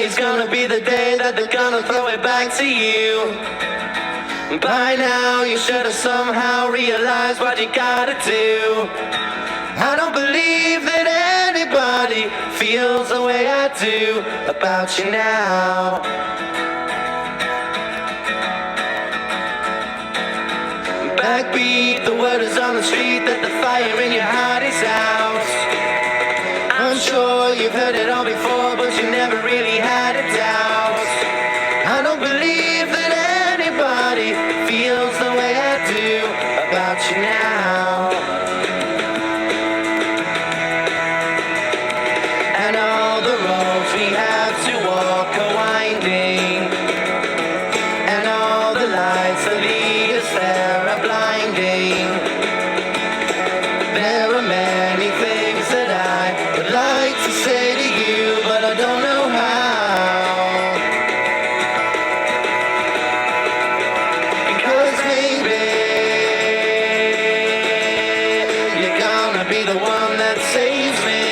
Today's gonna be the day that they're gonna throw it back to you. By now you should have somehow realized what you gotta do. I don't believe that anybody feels the way I do about you now. Backbeat, the word is on the street that the fire in your heart is out. I'm sure you've heard it all before, but you never really had a doubt. I don't believe that anybody feels the way I do about you now. And all the roads we have to walk are winding, and all the lights that lead us there are blinding. There are many things that I would like to say to you, but I don't know how. Because maybe you're gonna be the one that saves me.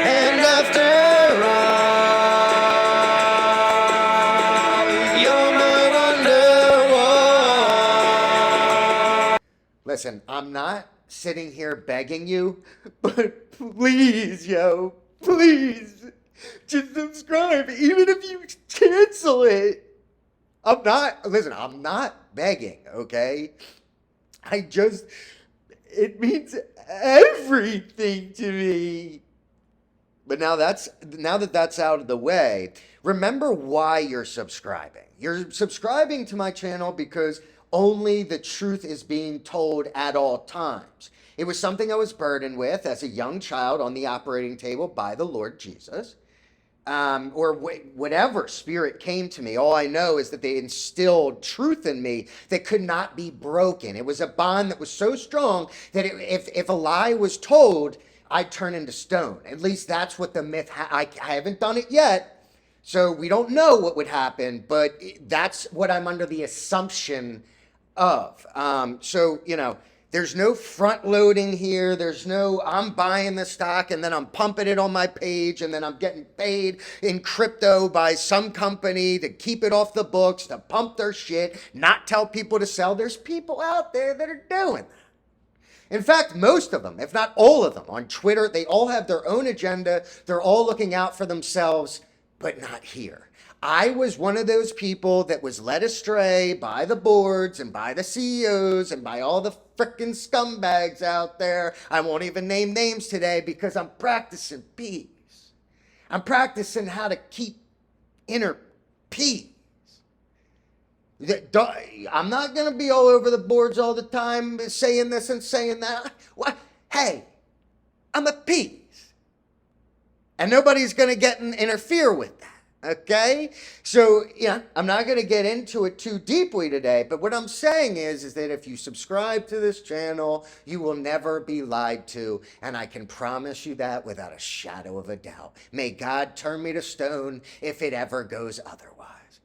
And after all, you're my wonderwall. Listen, I'm not sitting here begging you, but please, yo, please, just subscribe, even if you cancel it. I'm not begging, okay? It means everything to me. But now that that's out of the way, remember why you're subscribing. You're subscribing to my channel because only the truth is being told at all times. It was something I was burdened with as a young child on the operating table by the Lord Jesus. Whatever spirit came to me. All I know is that they instilled truth in me that could not be broken. It was a bond that was so strong that if a lie was told, I'd turn into stone. At least that's what the myth, I haven't done it yet, so we don't know what would happen, but that's what I'm under the assumption of. There's no front loading here. There's no, I'm buying the stock and then I'm pumping it on my page and then I'm getting paid in crypto by some company to keep it off the books, to pump their shit, not tell people to sell. There's people out there that are doing that. In fact, most of them, if not all of them, on Twitter, they all have their own agenda. They're all looking out for themselves, but not here. I was one of those people that was led astray by the boards and by the CEOs and by all the frickin' scumbags out there. I won't even name names today because I'm practicing peace. I'm practicing how to keep inner peace. I'm not going to be all over the boards all the time saying this and saying that. Hey, I'm at peace. And nobody's going to interfere with that. Okay? So, I'm not going to get into it too deeply today, but what I'm saying is that if you subscribe to this channel, you will never be lied to, and I can promise you that without a shadow of a doubt. May God turn me to stone if it ever goes otherwise.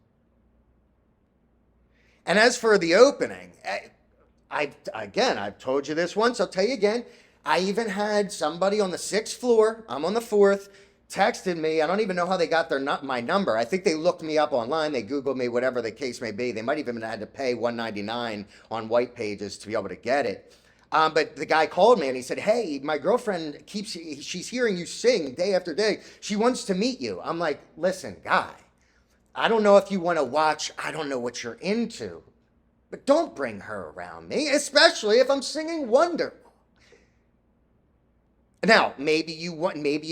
And as for the opening, I've told you this once, I'll tell you again, I even had somebody on the 6th floor, I'm on the 4th, texted me. I don't even know how they got my number. I think they looked me up online. They Googled me, whatever the case may be. They might even have had to pay $1.99 on white pages to be able to get it. But the guy called me and he said, hey, my girlfriend she's hearing you sing day after day. She wants to meet you. I'm like, listen, guy, I don't know if you want to watch. I don't know what you're into, but don't bring her around me, especially if I'm singing Wonderful. Now, maybe you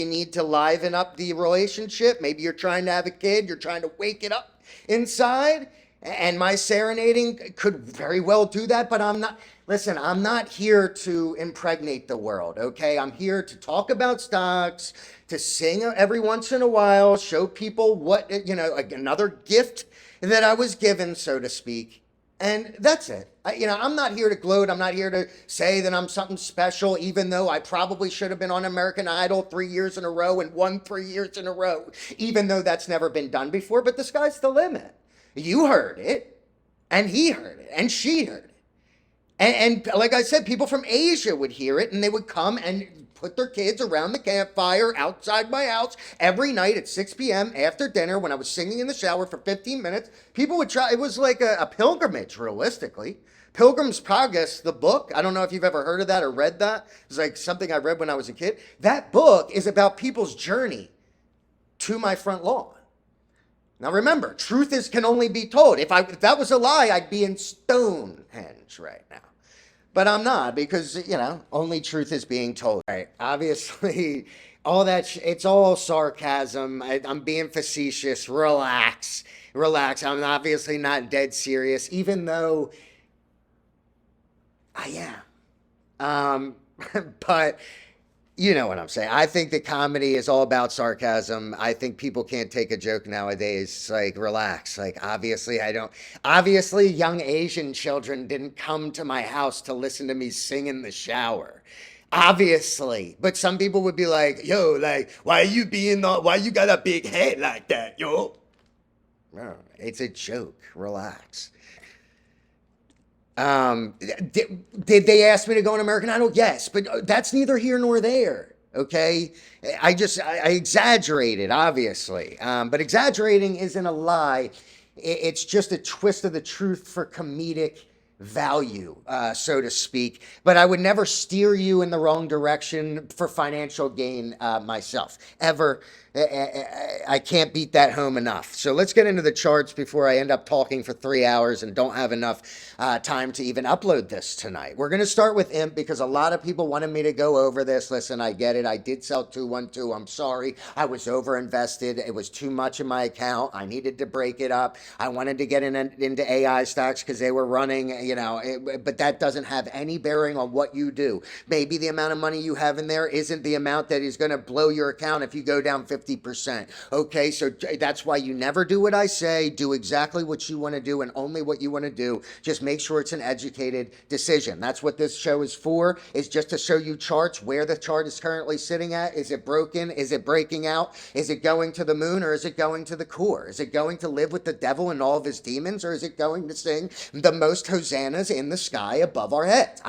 need to liven up the relationship. Maybe you're trying to have a kid. You're trying to wake it up inside. And my serenading could very well do that, but I'm not. Listen, I'm not here to impregnate the world, okay? I'm here to talk about stocks, to sing every once in a while, show people what, another gift that I was given, so to speak. And that's it. I'm not here to gloat. I'm not here to say that I'm something special, even though I probably should have been on American Idol 3 years in a row and won 3 years in a row, even though that's never been done before. But the sky's the limit. You heard it, and he heard it, and she heard it. And like I said, people from Asia would hear it, and they would come and put their kids around the campfire outside my house every night at 6 p.m. after dinner when I was singing in the shower for 15 minutes. People would try, it was like a pilgrimage, realistically. Pilgrim's Progress, the book, I don't know if you've ever heard of that or read that. It's like something I read when I was a kid. That book is about people's journey to my front lawn. Now remember, truth can only be told. If that was a lie, I'd be in Stonehenge right now. But I'm not, because, only truth is being told. Right? Obviously, all that, it's all sarcasm. I'm being facetious. Relax. I'm obviously not dead serious, even though I am. But you know what I'm saying. I think that comedy is all about sarcasm. I think people can't take a joke nowadays. Like, relax. Like, obviously young Asian children didn't come to my house to listen to me sing in the shower. Obviously. But some people would be like, yo, like, why you got a big head like that, yo? No, it's a joke. Relax. Did they ask me to go on American Idol? Yes, but that's neither here nor there. Okay, I exaggerated, obviously, but exaggerating isn't a lie. It's just a twist of the truth for comedic value, so to speak. But I would never steer you in the wrong direction for financial gain myself, ever. I can't beat that home enough. So let's get into the charts before I end up talking for 3 hours and don't have enough time to even upload this tonight. We're going to start with IMP because a lot of people wanted me to go over this. Listen, I get it. I did sell 212. I'm sorry. I was over invested. It was too much in my account. I needed to break it up. I wanted to get into AI stocks because they were running, but that doesn't have any bearing on what you do. Maybe the amount of money you have in there isn't the amount that is going to blow your account if you go down 50%. Okay, so that's why you never do what I say. Do exactly what you want to do and only what you want to do. Just make sure it's an educated decision. That's what this show is for, is just to show you charts, where the chart is currently sitting at. Is it broken? Is it breaking out? Is it going to the moon, or is it going to the core? Is it going to live with the devil and all of his demons, or is it going to sing the most hosannas in the sky above our heads?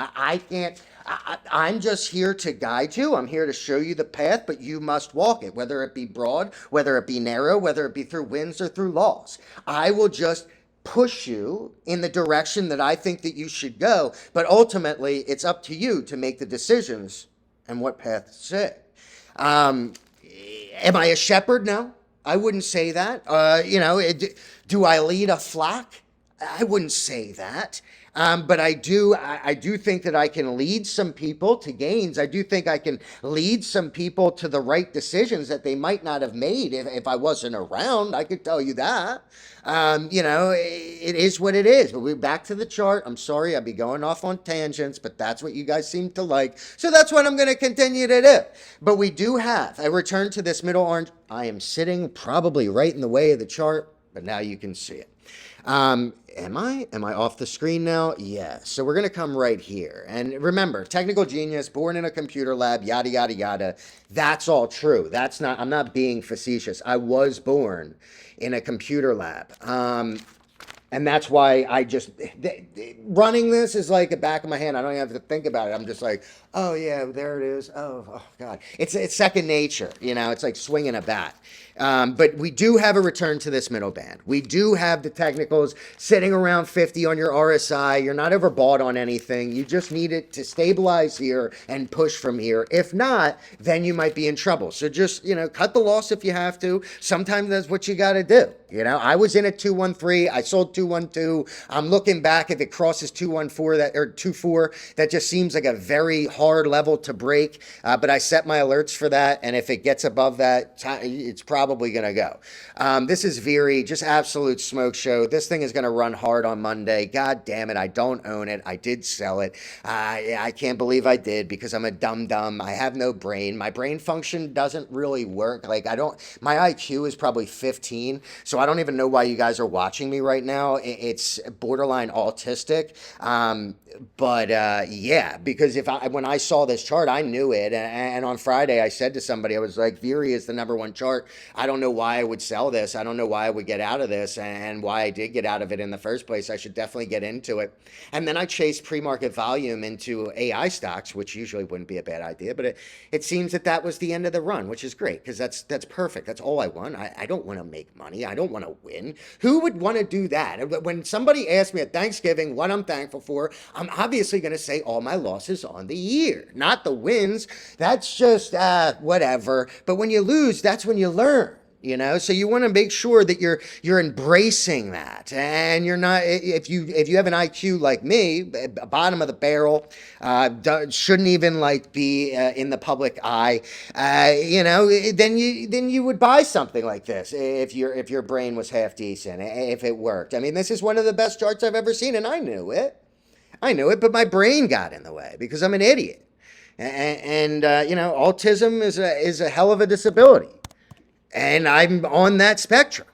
I'm just here to guide you. I'm here to show you the path, but you must walk it, whether it be broad, whether it be narrow, whether it be through wins or through loss. I will just push you in the direction that I think that you should go, but ultimately it's up to you to make the decisions and what path to take. Am I a shepherd? No, I wouldn't say that. Do I lead a flock? I wouldn't say that. But I do think that I can lead some people to gains. I do think I can lead some people to the right decisions that they might not have made if I wasn't around. I could tell you that. It is what it is. But we're back to the chart. I'm sorry, I'll be going off on tangents, but that's what you guys seem to like. So that's what I'm going to continue to do. But we do have a return to this middle orange. I am sitting probably right in the way of the chart, but now you can see it. Am I off the screen now? Yeah. So we're going to come right here. And remember, technical genius, born in a computer lab, yada, yada, yada. That's all true. I'm not being facetious. I was born in a computer lab. And that's why running this is like the back of my hand. I don't even have to think about it. I'm just like, oh yeah, there it is. Oh God. It's second nature. It's like swinging a bat. But we do have a return to this middle band. We do have the technicals sitting around 50 on your RSI. You're not overbought on anything. You just need it to stabilize here and push from here. If not, then you might be in trouble. So just, cut the loss if you have to. Sometimes that's what you got to do. I was in at 213. I sold 212. I'm looking back. If it crosses 214 or 24, that just seems like a very hard level to break. But I set my alerts for that. And if it gets above that, it's probably going to go. This is VIRI, just absolute smoke show. This thing is going to run hard on Monday. God damn it. I don't own it. I did sell it. I can't believe I did because I'm a dum-dum. I have no brain. My brain function doesn't really work. My IQ is probably 15. So I don't even know why you guys are watching me right now. It's borderline autistic. But yeah, because when I saw this chart, I knew it. And on Friday, I said to somebody, I was like, VIRI is the #1 chart. I don't know why I would sell this. I don't know why I would get out of this and why I did get out of it in the first place. I should definitely get into it. And then I chased pre-market volume into AI stocks, which usually wouldn't be a bad idea. But it seems that was the end of the run, which is great because that's perfect. That's all I want. I don't want to make money. I don't want to win. Who would want to do that? When somebody asks me at Thanksgiving what I'm thankful for, I'm obviously going to say all my losses on the year, not the wins. That's just whatever. But when you lose, that's when you learn. You know, so you want to make sure that you're embracing that, and you're not. If you have an IQ like me, bottom of the barrel, shouldn't even like be in the public eye. You know, then you would buy something like this if your brain was half decent, if it worked. I mean, this is one of the best charts I've ever seen, and I knew it. But my brain got in the way because I'm an idiot, and you know, autism is a hell of a disability. And I'm on that spectrum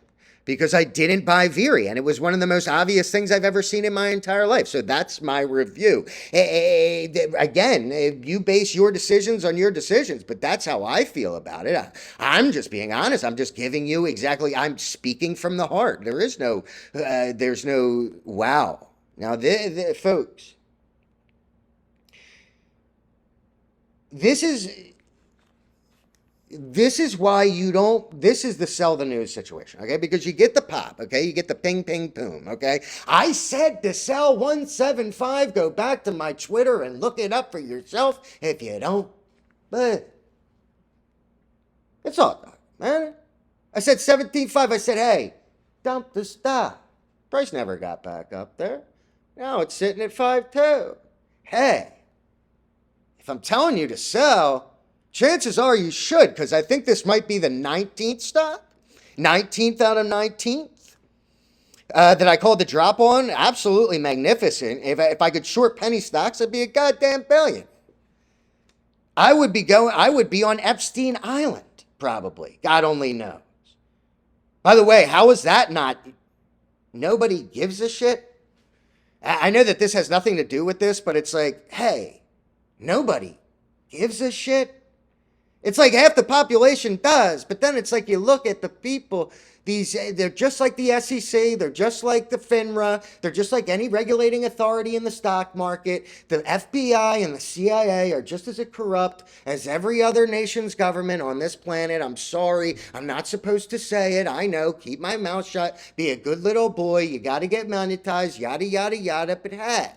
because I didn't buy VIRI. And it was one of the most obvious things I've ever seen in my entire life. So that's my review. Again, you base your decisions on your decisions, but that's how I feel about it. I'm just being honest. I'm just giving you exactly, I'm speaking from the heart. There's no wow. Now, folks, this is why you don't, this is the sell the news situation, okay? Because you get the pop, okay? You get the ping, ping, boom, okay? I said to sell 175. Go back to my Twitter and look it up for yourself if you don't. But it's all done, man. I said 17.5. I said, hey, dump the stock. Price never got back up there. Now it's sitting at 5.2. Hey, if I'm telling you to sell, chances are you should, because I think this might be the 19th stock, 19th out of 19th, that I called the drop on. Absolutely magnificent. If I could short penny stocks, I'd be a goddamn billion. I would be on Epstein Island, probably. God only knows. By the way, how is that not, nobody gives a shit? I know that this has nothing to do with this, but it's like, hey, nobody gives a shit. It's like half the population does, but then it's like you look at the people, they're just like the SEC, they're just like the FINRA, they're just like any regulating authority in the stock market. The FBI and the CIA are just as corrupt as every other nation's government on this planet. I'm sorry, I'm not supposed to say it. I know, keep my mouth shut, be a good little boy, you got to get monetized, yada, yada, yada, but hey.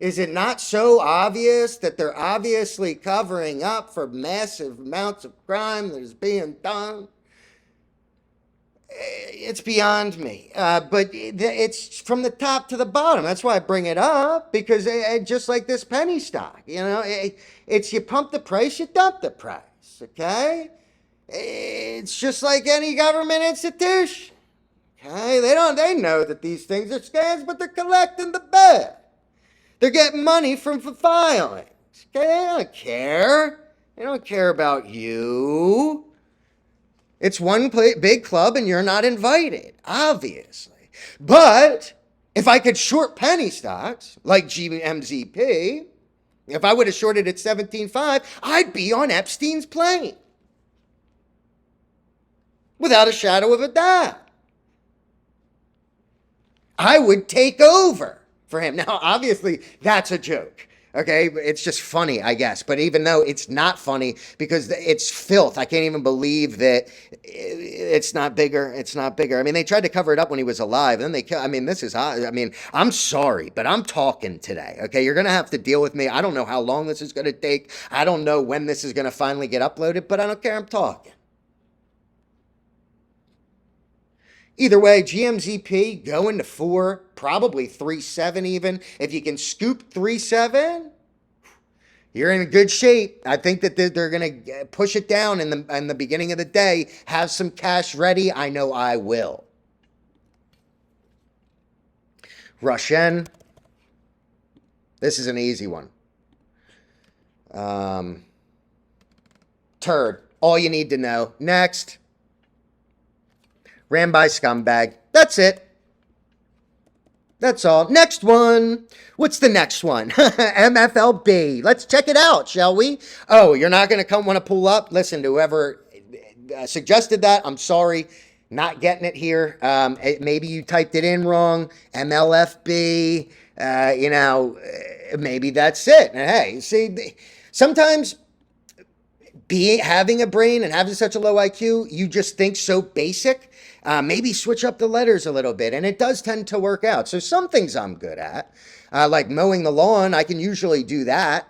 Is it not so obvious that they're obviously covering up for massive amounts of crime that is being done? It's beyond me. But it's from the top to the bottom. That's why I bring it up, because just like this penny stock, you know, it's you pump the price, you dump the price, okay? It's just like any government institution, okay? They know that these things are scams, but they're collecting the bill. They're getting money from filings. Okay, they don't care. They don't care about you. It's one big club and you're not invited, obviously. But if I could short penny stocks like GMZP, if I would have shorted at 17.5, I'd be on Epstein's plane. Without a shadow of a doubt. I would take over for him. Now, obviously, that's a joke. Okay, it's just funny, I guess. But even though it's not funny, because it's filth, I can't even believe that it's not bigger. It's not bigger. I mean, they tried to cover it up when he was alive. Then I'm sorry, but I'm talking today. Okay, you're going to have to deal with me. I don't know how long this is going to take. I don't know when this is going to finally get uploaded, but I don't care. I'm talking. Either way, GMZP going to 4, probably 3.7 even. If you can scoop 3.7, you're in good shape. I think that they're going to push it down in the beginning of the day. Have some cash ready. I know I will. RSHN. This is an easy one. Turd. All you need to know. Next. Ran by scumbag. That's it. That's all. Next one. What's the next one? MFLB. Let's check it out, shall we? Oh, you're not going to want to pull up? Listen, to whoever suggested that, I'm sorry. Not getting it here. Maybe you typed it in wrong. MLFB. Maybe that's it. Hey, see, sometimes having a brain and having such a low IQ, you just think so basic. Maybe switch up the letters a little bit, and it does tend to work out. So some things I'm good at, like mowing the lawn, I can usually do that.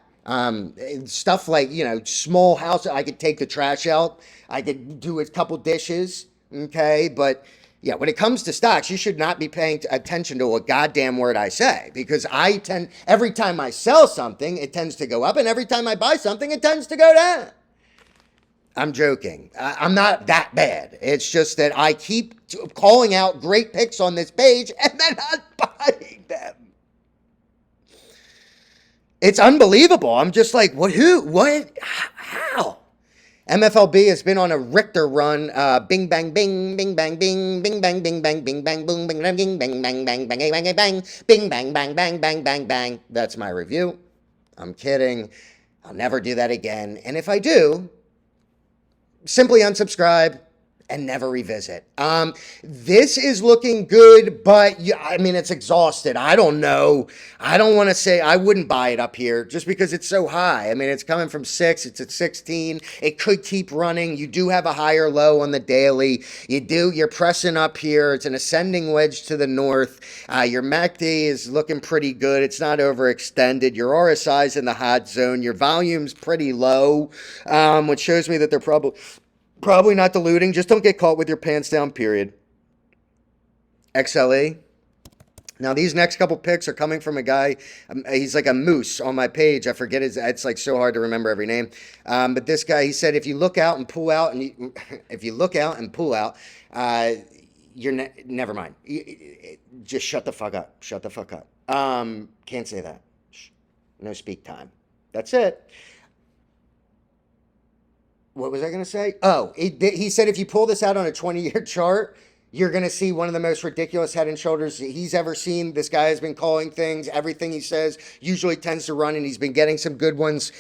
Stuff like, small house, I could take the trash out. I could do a couple dishes, okay? But yeah, when it comes to stocks, you should not be paying attention to a goddamn word I say, because every time I sell something, it tends to go up, and every time I buy something, it tends to go down. I'm joking. I'm not that bad. It's just that I keep calling out great picks on this page and then not buying them. It's unbelievable. I'm just like, what, who, what, how? MFLB has been on a Richter run. Bing, bang, bing, bing, bang, bing, bing, bang, bing, bang, bing, bang, boom, bing, bang, bing, bang, bang, bang, bang, bang, bang, bing, bang, bang, bang, bang, bang, bang. That's my review. I'm kidding. I'll never do that again. And if I do, simply unsubscribe and never revisit. This is looking good, but it's exhausted. I don't know. I don't want to say I wouldn't buy it up here just because it's so high. It's coming from 6. It's at 16. It could keep running. You do have a higher low on the daily. You're pressing up here. It's an ascending wedge to the north. Your MACD is looking pretty good. It's not overextended. Your RSI is in the hot zone. Your volume's pretty low, which shows me that they're probably not diluting. Just don't get caught with your pants down, period. XLE. Now, these next couple picks are coming from a guy. He's like a moose on my page. I forget it's like so hard to remember every name. But this guy, he said, if you look out and pull out, never mind. Just shut the fuck up. Shut the fuck up. Can't say that. No speak time. That's it. What was I going to say? Oh, he said if you pull this out on a 20-year chart, you're going to see one of the most ridiculous head and shoulders he's ever seen. This guy has been calling things. Everything he says usually tends to run, and he's been getting some good ones.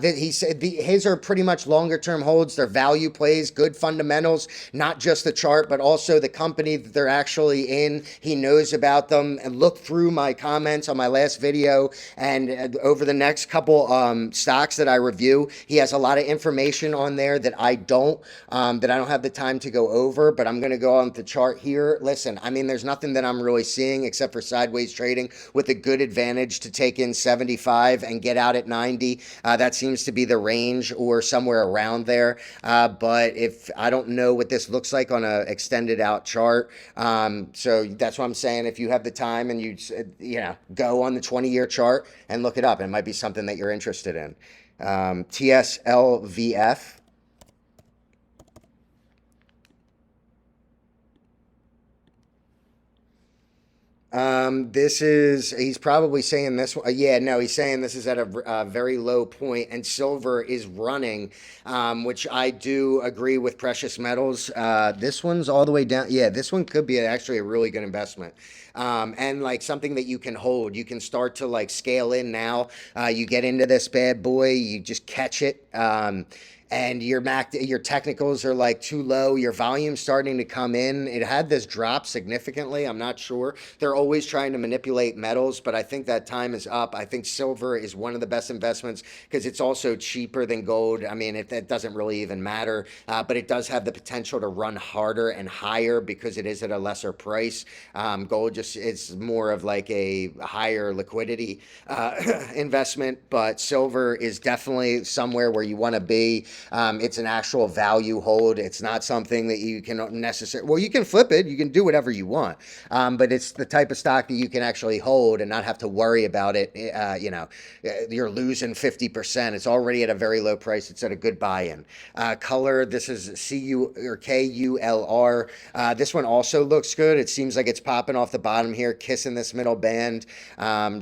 He said his are pretty much longer-term holds. They're value plays, good fundamentals, not just the chart, but also the company that they're actually in. He knows about them. And look through my comments on my last video, and over the next couple stocks that I review, he has a lot of information on there that I don't have the time to go over, but I'm going to go on the chart here. Listen, there's nothing that I'm really seeing except for sideways trading with a good advantage to take in 75 and get out at 90. That seems to be the range or somewhere around there. But if I don't know what this looks like on a extended out chart. So that's what I'm saying. If you have the time and you go on the 20-year chart and look it up, it might be something that you're interested in. TSLVF. He's probably saying this one. He's saying this is at a very low point, and silver is running, which I do agree with precious metals. This one's all the way down. Yeah, this one could be actually a really good investment. And like something that you can hold. You can start to like scale in now. You get into this bad boy, you just catch it. And your technicals are like too low. Your volume's starting to come in. It had this drop significantly. I'm not sure. They're always trying to manipulate metals, but I think that time is up. I think silver is one of the best investments because it's also cheaper than gold. It doesn't really even matter, but it does have the potential to run harder and higher because it is at a lesser price. Gold just is more of like a higher liquidity investment, but silver is definitely somewhere where you want to be. It's an actual value hold. It's not something that you can necessarily, you can flip it. You can do whatever you want. But it's the type of stock stock that you can actually hold and not have to worry about it. You're losing 50%. It's already at a very low price. It's at a good buy-in. KULR, this is KULR. This one also looks good. It seems like it's popping off the bottom here, kissing this middle band,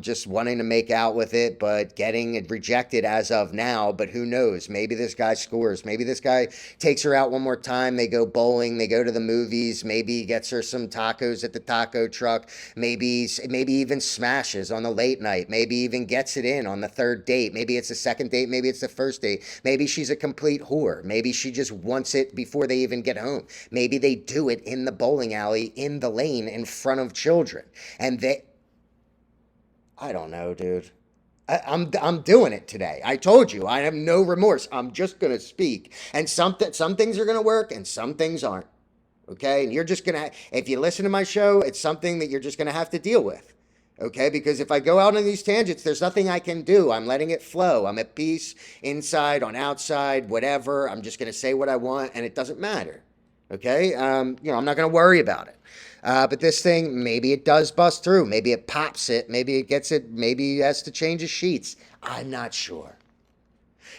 just wanting to make out with it, but getting it rejected as of now. But who knows? Maybe this guy scores. Maybe this guy takes her out one more time. They go bowling. They go to the movies. Maybe he gets her some tacos at the taco truck. Maybe even smashes on the late night. Maybe even gets it in on the third date. Maybe it's the second date. Maybe it's the first date. Maybe she's a complete whore. Maybe she just wants it before they even get home. Maybe they do it in the bowling alley, in the lane, in front of children. And I don't know, dude. I'm doing it today. I told you, I have no remorse. I'm just going to speak. And some things are going to work and some things aren't. Okay? And you're just going to, if you listen to my show, it's something that you're just going to have to deal with. Okay? Because if I go out on these tangents, there's nothing I can do. I'm letting it flow. I'm at peace, inside, on outside, whatever. I'm just going to say what I want and it doesn't matter. Okay? I'm not going to worry about it. But this thing, maybe it does bust through. Maybe it pops it. Maybe it gets it. Maybe it has to change the sheets. I'm not sure.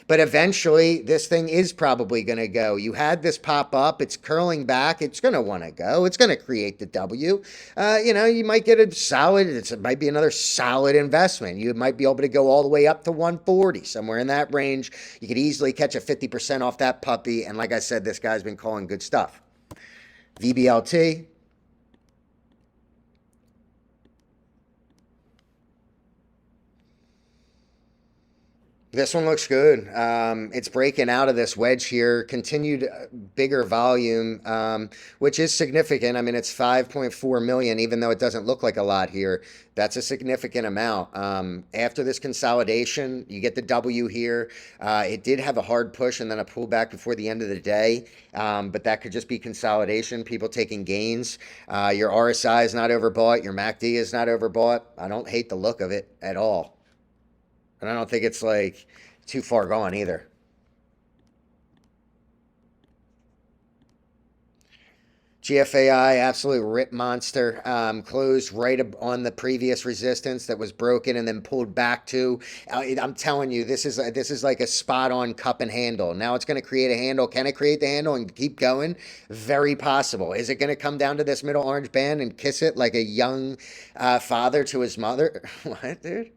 But eventually, this thing is probably going to go. You had this pop up. It's curling back. It's going to want to go. It's going to create the W. You might get a solid. It might be another solid investment. You might be able to go all the way up to 140, somewhere in that range. You could easily catch a 50% off that puppy. And like I said, this guy's been calling good stuff. VBLT. This one looks good. It's breaking out of this wedge here. Continued bigger volume, which is significant. I mean, it's 5.4 million, even though it doesn't look like a lot here. That's a significant amount. After this consolidation, you get the W here. It did have a hard push and then a pullback before the end of the day, but that could just be consolidation, people taking gains. Your RSI is not overbought. Your MACD is not overbought. I don't hate the look of it at all. And I don't think it's like too far gone either. GFAI, absolute rip monster, closed right on the previous resistance that was broken and then pulled back to. I'm telling you, this is like a spot on cup and handle. Now it's going to create a handle. Can it create the handle and keep going? Very possible. Is it going to come down to this middle orange band and kiss it like a young father to his mother? What, dude?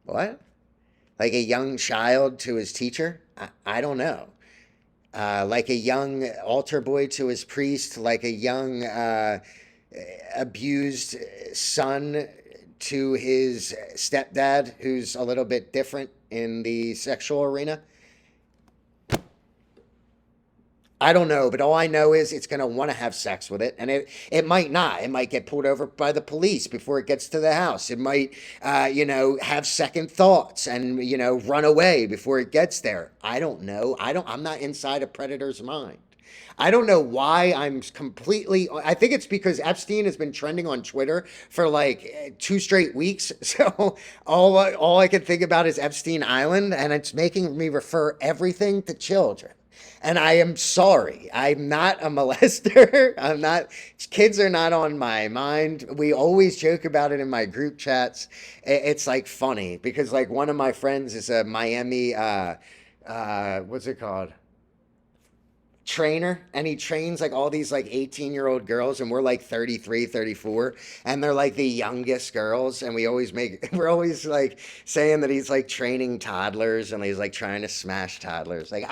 What? Like a young child to his teacher? I don't know. Like a young altar boy to his priest, like a young abused son to his stepdad, who's a little bit different in the sexual arena. I don't know, but all I know is it's going to want to have sex with it, and it might not. It might get pulled over by the police before it gets to the house. It might, have second thoughts and, run away before it gets there. I don't know. I'm not inside a predator's mind. I don't know why I think it's because Epstein has been trending on Twitter for like 2 straight weeks. So all I can think about is Epstein Island, and it's making me refer everything to children. And I am sorry. I'm not a molester. Kids are not on my mind. We always joke about it in my group chats. It's like funny because like one of my friends is a Miami, what's it called? Trainer, and he trains like all these like 18-year-old girls, and we're like 33, 34, and they're like the youngest girls, and we're always like saying that he's like training toddlers and he's like trying to smash toddlers. Like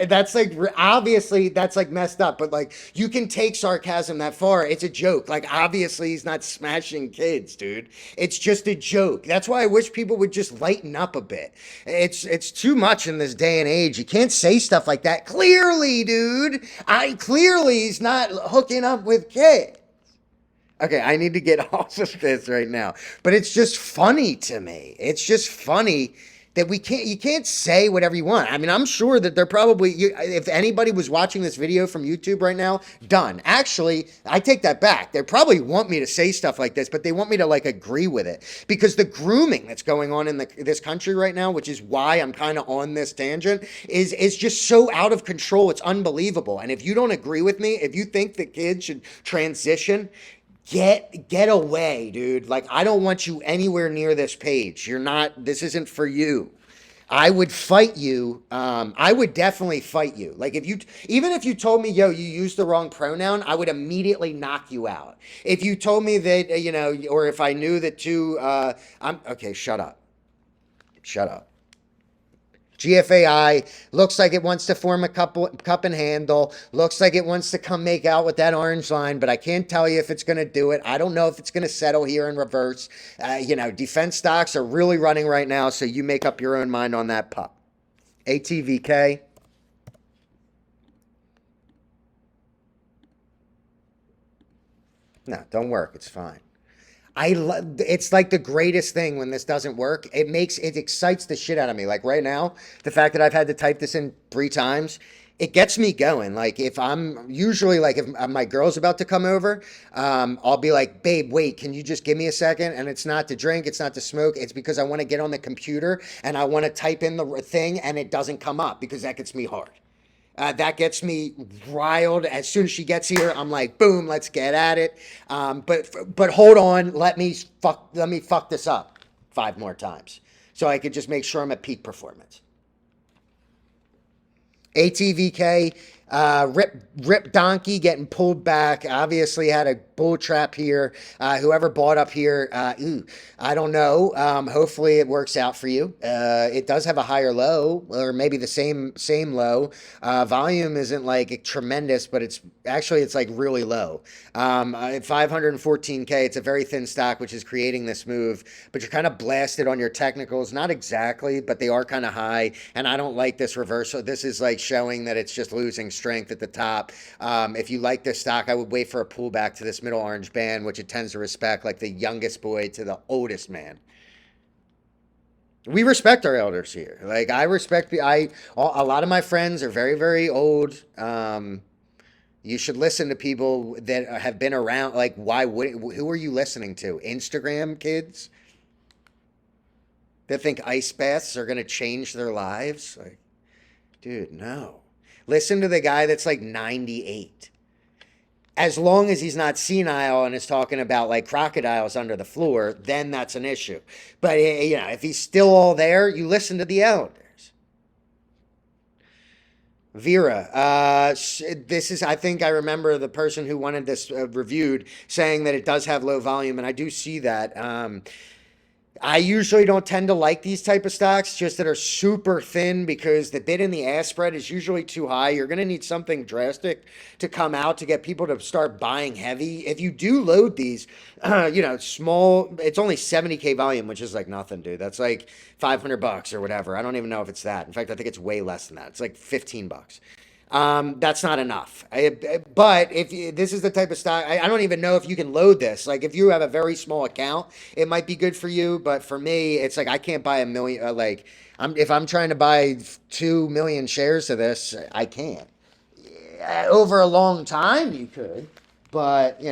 that's like obviously that's like messed up, but like you can take sarcasm that far. It's a joke. Like obviously he's not smashing kids, dude. It's just a joke. That's why I wish people would just lighten up a bit. It's too much in this day and age. You can't say stuff like that. Clearly, dude. Clearly he's not hooking up with kids. Okay, I need to get off of this right now. But it's just funny to me. It's just funny that you can't say whatever you want. I mean, I'm sure that they're probably, if anybody was watching this video from YouTube right now, done. Actually, I take that back. They probably want me to say stuff like this, but they want me to like agree with it because the grooming that's going on in this country right now, which is why I'm kind of on this tangent, is just so out of control. It's unbelievable. And if you don't agree with me, if you think that kids should transition, Get away, dude. Like, I don't want you anywhere near this page. This isn't for you. I would fight you. I would definitely fight you. Like, even if you told me, yo, you used the wrong pronoun, I would immediately knock you out. If you told me that, or if I knew that okay, shut up. Shut up. GFAI looks like it wants to form a cup and handle. Looks like it wants to come make out with that orange line, but I can't tell you if it's going to do it. I don't know if it's going to settle here in reverse. Defense stocks are really running right now, so you make up your own mind on that pup. ATVK. No, don't work. It's fine. It's like the greatest thing when this doesn't work. It excites the shit out of me. Like right now, the fact that I've had to type this in 3 times, it gets me going. Like if my girl's about to come over, I'll be like, babe, wait, can you just give me a second? And it's not to drink, it's not to smoke. It's because I want to get on the computer and I want to type in the thing and it doesn't come up because that gets me hard. That gets me riled. As soon as she gets here, I'm like, boom, let's get at it. But hold on, let me fuck this up 5 more times so I could just make sure I'm at peak performance. ATVK, Rip Donkey getting pulled back. Obviously had a bull trap here. Whoever bought up here, I don't know. Hopefully it works out for you. It does have a higher low, or maybe the same low. Volume isn't like tremendous, but it's like really low. At 514K, it's a very thin stock, which is creating this move, but you're kind of blasted on your technicals. Not exactly, but they are kind of high, and I don't like this reversal. This is like showing that it's just losing strength at the top. If you like this stock, I would wait for a pullback to this middle orange band, which it tends to respect, like the youngest boy to the oldest man. We respect our elders here. Like I respect a lot of my friends are very, very old. You should listen to people that have been around. Like, who are you listening to? Instagram kids that think ice baths are going to change their lives? Like, dude, no. Listen to the guy that's like 98. As long as he's not senile and is talking about like crocodiles under the floor, then that's an issue. But if he's still all there, you listen to the elders. VIRA. This is, I think I remember the person who wanted this reviewed saying that it does have low volume, and I do see that. I usually don't tend to like these type of stocks, just that are super thin, because the bid and the ask spread is usually too high. You're going to need something drastic to come out to get people to start buying heavy. If you do load these, small, it's only 70K volume, which is like nothing, dude. That's like $500 or whatever. I don't even know if it's that. In fact, I think it's way less than that. It's like $15. That's not enough. But if this is the type of stock, I don't even know if you can load this. Like if you have a very small account, it might be good for you. But for me, it's like I can't buy a million. If I'm trying to buy 2 million shares of this, I can't. Over a long time, you could, but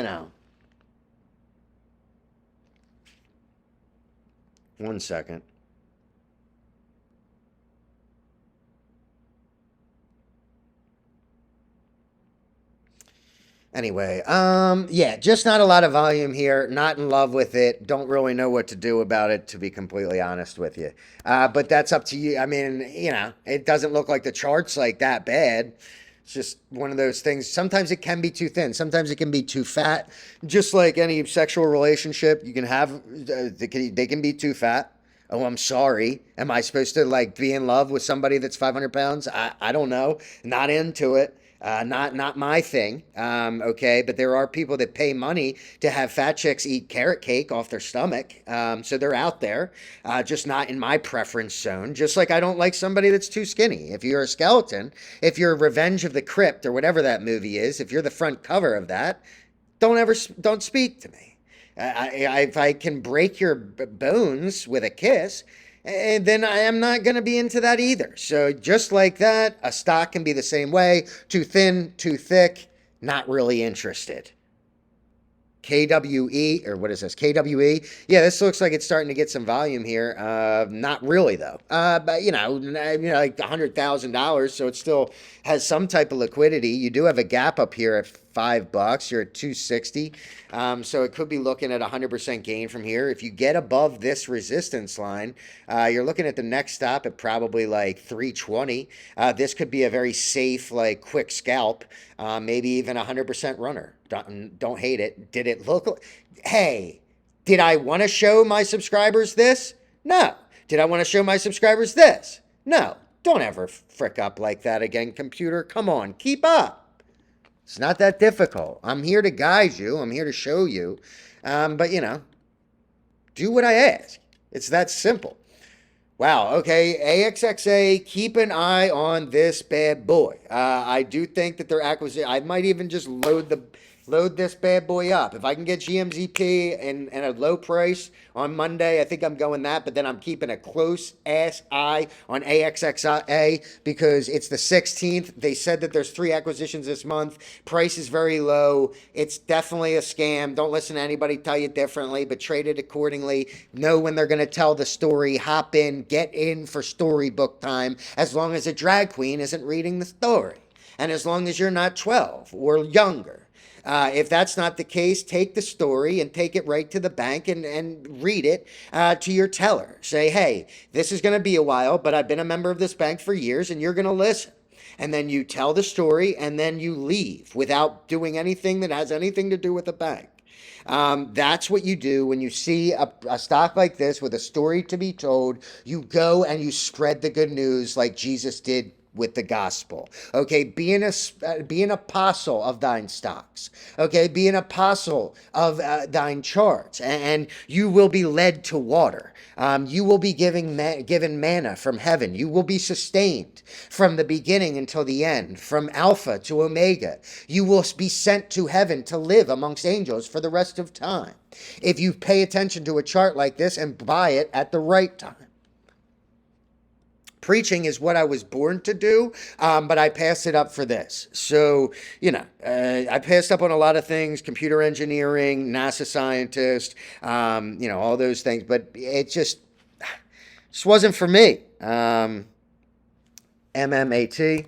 One second. Anyway, just not a lot of volume here. Not in love with it. Don't really know what to do about it, to be completely honest with you. But that's up to you. I mean, it doesn't look like the chart's like that bad. It's just one of those things. Sometimes it can be too thin. Sometimes it can be too fat. Just like any sexual relationship, you can have, they can be too fat. Oh, I'm sorry. Am I supposed to be in love with somebody that's 500 pounds? I don't know. Not into it. Not my thing. Okay. But there are people that pay money to have fat chicks eat carrot cake off their stomach. So they're out there, just not in my preference zone. Just like I don't like somebody that's too skinny. If you're a skeleton, if you're Revenge of the Crypt or whatever that movie is, if you're the front cover of that, don't speak to me. If I can break your bones with a kiss, and then I am not going to be into that either. So just like that, a stock can be the same way. Too thin, too thick, not really interested. KWE, or what is this? KWE. Yeah, this looks like it's starting to get some volume here. Not really though. But like $100,000, so it still has some type of liquidity. You do have a gap up here at $5. You're at 260. So it could be looking at 100% gain from here. If you get above this resistance line, you're looking at the next stop at probably like 320. This could be a very safe, like quick scalp, maybe even 100% runner. Don't hate it. Did it look? Hey, did I want to show my subscribers this? No. Did I want to show my subscribers this? No. Don't ever frick up like that again, computer. Come on, keep up. It's not that difficult. I'm here to guide you. I'm here to show you. But, you know, do what I ask. It's that simple. Wow. Okay. AXXA, keep an eye on this bad boy. I do think that their acquisition, I might even just load this bad boy up. If I can get GMZP and a low price on Monday, I think I'm going that. But then I'm keeping a close ass eye on AXXA because it's the 16th. They said that there's 3 acquisitions this month. Price is very low. It's definitely a scam. Don't listen to anybody tell you differently, but trade it accordingly. Know when they're going to tell the story. Hop in, get in for storybook time, as long as a drag queen isn't reading the story. And as long as you're not 12 or younger. If that's not the case, take the story and take it right to the bank and read it to your teller. Say, hey, this is going to be a while, but I've been a member of this bank for years, and you're going to listen. And then you tell the story, and then you leave without doing anything that has anything to do with the bank. That's what you do when you see a stock like this with a story to be told. You go and you spread the good news like Jesus did with the gospel. Okay, be an apostle of thine stocks. Okay, be an apostle of thine charts, and you will be led to water. You will be given manna from heaven. You will be sustained from the beginning until the end, from Alpha to Omega. You will be sent to heaven to live amongst angels for the rest of time. If you pay attention to a chart like this and buy it at the right time. Preaching is what I was born to do, but I passed it up for this. So, you know, I passed up on a lot of things, computer engineering, NASA scientist, you know, all those things, but it just wasn't for me. MMAT.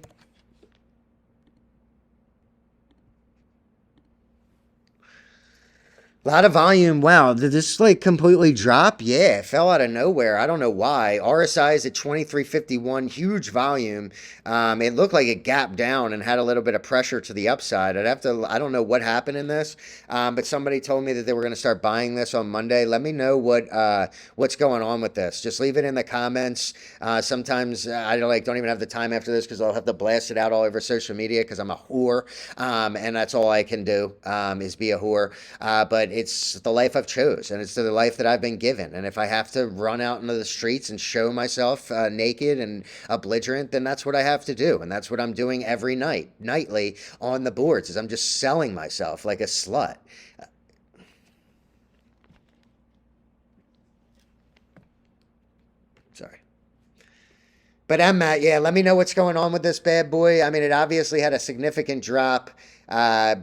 A lot of volume. Wow. Did this like completely drop? Yeah, it fell out of nowhere. I don't know why. RSI is at 2351. Huge volume. It looked like it gapped down and had a little bit of pressure to the upside. I don't know what happened in this, but somebody told me that they were going to start buying this on Monday. Let me know what's going on with this. Just leave it in the comments. Sometimes I don't even have the time after this because I'll have to blast it out all over social media because I'm a whore, and that's all I can do is be a whore. But it's the life I've chose, and it's the life that I've been given. And if I have to run out into the streets and show myself naked and belligerent, then that's what I have to do. And that's what I'm doing every nightly on the boards, is I'm just selling myself like a slut. Sorry. But MMAT, yeah, let me know what's going on with this bad boy. I mean, it obviously had a significant drop. I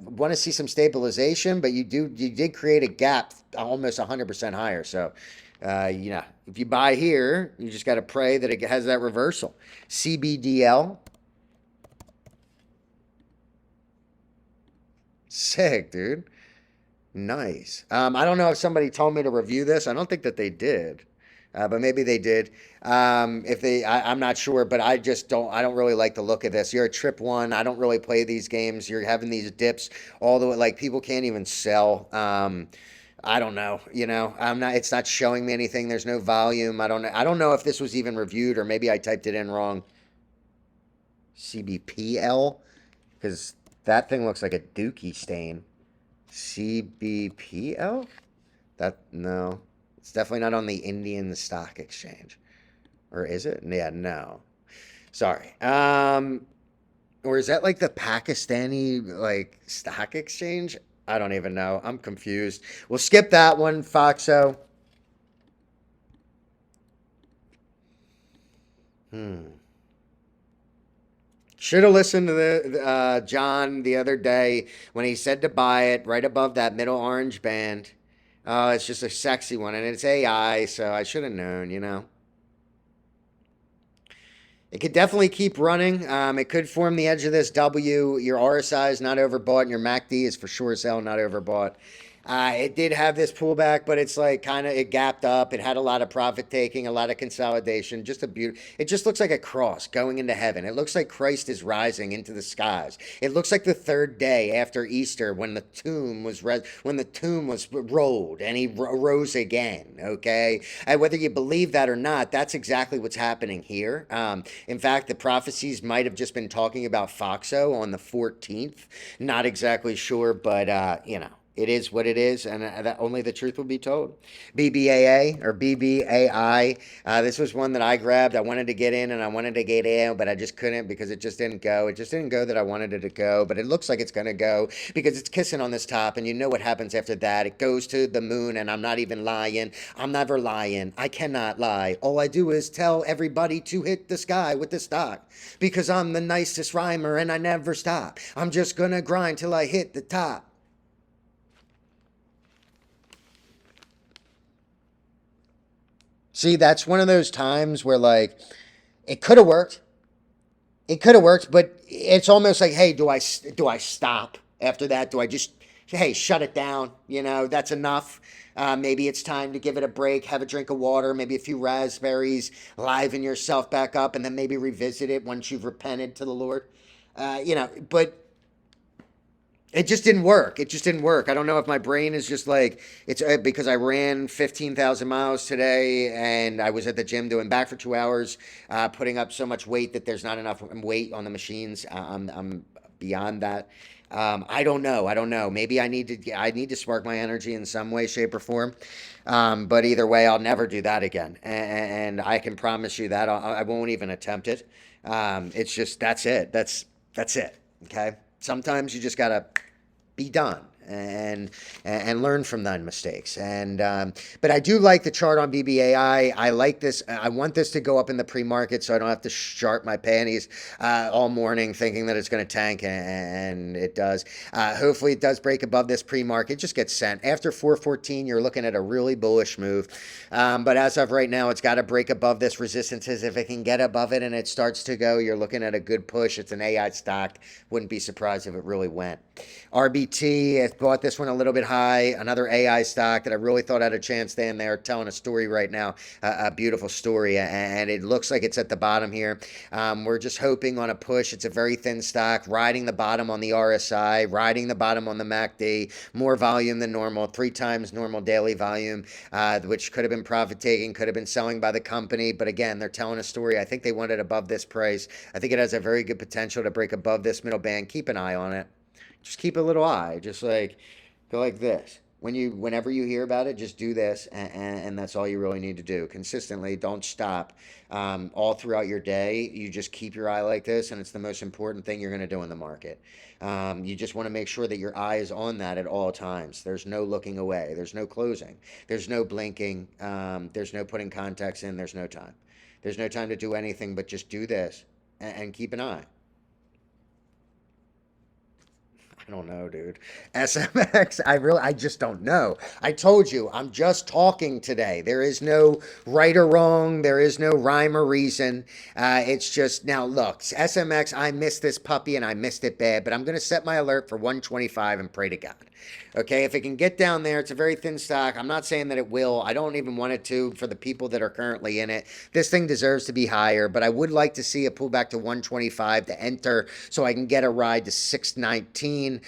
want to see some stabilization, but you did create a gap almost 100% higher. So, you know, if you buy here, you just got to pray that it has that reversal. CBDL. Sick, dude. Nice. I don't know if somebody told me to review this. I don't think that they did. But maybe they did. I'm not sure, but I don't really like the look of this. You're a trip one. I don't really play these games. You're having these dips all the way, like people can't even sell. I don't know, it's not showing me anything. There's no volume. I don't know if this was even reviewed, or maybe I typed it in wrong. CBPL, because that thing looks like a dookie stain. CBPL? No. It's definitely not on the Indian Stock Exchange. Or is it? Yeah, no. Sorry. Or is that like the Pakistani like stock exchange? I don't even know. I'm confused. We'll skip that one, FOXO. Should have listened to the John the other day when he said to buy it right above that middle orange band. Oh, it's just a sexy one, and it's AI, so I should have known, It could definitely keep running. It could form the edge of this W. Your RSI is not overbought, and your MACD is for sure as hell not overbought. It did have this pullback, but it's like kind of it gapped up. It had a lot of profit taking, a lot of consolidation. Just a beauty. It just looks like a cross going into heaven. It looks like Christ is rising into the skies. It looks like the third day after Easter when the tomb was rolled and he rose again. Okay, and whether you believe that or not, that's exactly what's happening here. In fact, the prophecies might have just been talking about FOXO on the 14th. Not exactly sure, but you know. It is what it is, and that only the truth will be told. BBAA or BBAI. This was one that I grabbed. I wanted to get in and I wanted to get in, but I just couldn't because it just didn't go. It just didn't go that I wanted it to go, but it looks like it's going to go because it's kissing on this top, and you know what happens after that. It goes to the moon, and I'm not even lying. I'm never lying. I cannot lie. All I do is tell everybody to hit the sky with the stock because I'm the nicest rhymer and I never stop. I'm just going to grind till I hit the top. See, that's one of those times where, like, it could have worked. It could have worked, but it's almost like, hey, do I stop after that? Do I just, hey, shut it down? You know, that's enough. Maybe it's time to give it a break, have a drink of water, maybe a few raspberries, liven yourself back up, and then maybe revisit it once you've repented to the Lord. You know, but it just didn't work. It just didn't work. I don't know if my brain is just like, it's because I ran 15,000 miles today and I was at the gym doing back for 2 hours, putting up so much weight that there's not enough weight on the machines. I'm beyond that. I don't know. I don't know. Maybe I need to spark my energy in some way, shape, or form. But either way, I'll never do that again. And I can promise you that I won't even attempt it. It's just, that's it. That's it. Okay. Sometimes you just gotta be done and learn from thine mistakes. And but I do like the chart on BBAI. I like this. I want this to go up in the pre-market so I don't have to sharp my panties all morning thinking that it's going to tank, and it does. Hopefully it does break above this pre-market. Just gets sent. After 414, you're looking at a really bullish move. But as of right now, it's got to break above this resistances. If it can get above it and it starts to go, you're looking at a good push. It's an AI stock. Wouldn't be surprised if it really went. RBT, I bought this one a little bit high. Another AI stock that I really thought had a chance staying there, telling a story right now, a beautiful story, and it looks like it's at the bottom here. We're just hoping on a push. It's a very thin stock, riding the bottom on the RSI, riding the bottom on the MACD, more volume than normal, 3 times normal daily volume, which could have been profit taking, could have been selling by the company, but again, they're telling a story. I think they want it above this price. I think it has a very good potential to break above this middle band. Keep an eye on it. Just keep a little eye. Just like go like this. Whenever you hear about it, just do this, and that's all you really need to do consistently. Don't stop. All throughout your day, you just keep your eye like this, and it's the most important thing you're going to do in the market. You just want to make sure that your eye is on that at all times. There's no looking away. There's no closing. There's no blinking. There's no putting contacts in. There's no time. There's no time to do anything but just do this and keep an eye. I don't know, dude. SMX, I just don't know. I told you, I'm just talking today. There is no right or wrong. There is no rhyme or reason. It's just, now look, SMX, I missed this puppy and I missed it bad, but I'm going to set my alert for 125 and pray to God. Okay, if it can get down there, it's a very thin stock. I'm not saying that it will. I don't even want it to for the people that are currently in it. This thing deserves to be higher, but I would like to see it pull back to 125 to enter so I can get a ride to 619,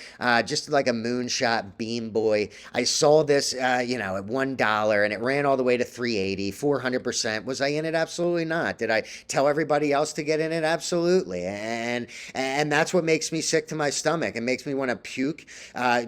just like a moonshot beam boy. I saw this, at $1 and it ran all the way to 380, 400%. Was I in it? Absolutely not. Did I tell everybody else to get in it? Absolutely. And that's what makes me sick to my stomach. It makes me want to puke.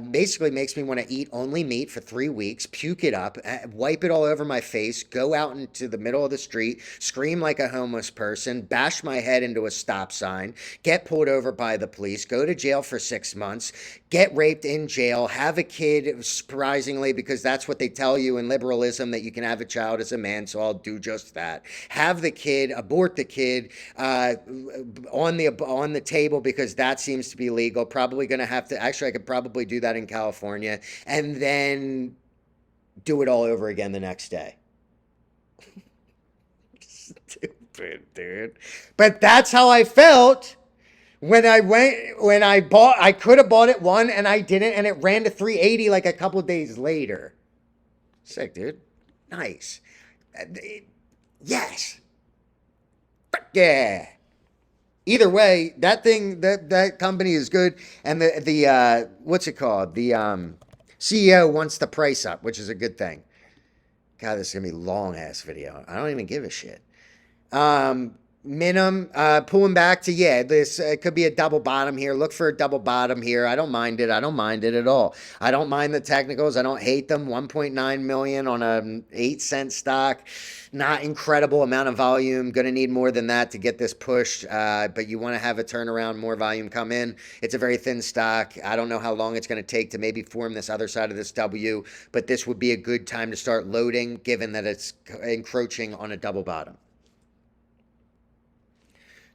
Basically makes me want to eat only meat for 3 weeks, puke it up, wipe it all over my face, go out into the middle of the street, scream like a homeless person, bash my head into a stop sign, get pulled over by the police, go to jail for 6 months, get raped in jail, have a kid, surprisingly, because that's what they tell you in liberalism, that you can have a child as a man, so I'll do just that. Have the kid, abort the kid on the table because that seems to be legal. Probably going to have to, actually, I could probably do that in California, and then do it all over again the next day. Stupid. stupid, dude. But that's how I felt when I could have bought it one and I didn't, and it ran to 380 like a couple days later. Sick, dude. Nice. Yes. Yeah. Either way, that thing, that company is good, and the what's it called? The CEO wants the price up, which is a good thing. God, this is gonna be a long ass video. I don't even give a shit. MINM, pulling back to, this could be a double bottom here. Look for a double bottom here. I don't mind it. I don't mind it at all. I don't mind the technicals. I don't hate them. 1.9 million on a 8-cent stock. Not incredible amount of volume. Going to need more than that to get this pushed. But you want to have a turnaround, more volume come in. It's a very thin stock. I don't know how long it's going to take to maybe form this other side of this W, but this would be a good time to start loading, given that it's encroaching on a double bottom.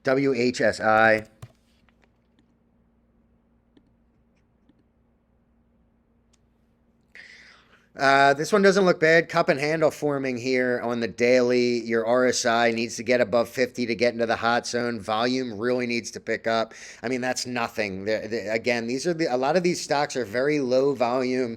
WHSI. This one doesn't look bad. Cup and handle forming here on the daily. Your RSI needs to get above 50 to get into the hot zone. Volume really needs to pick up. I mean, that's nothing. Again, these are a lot of these stocks are very low volume,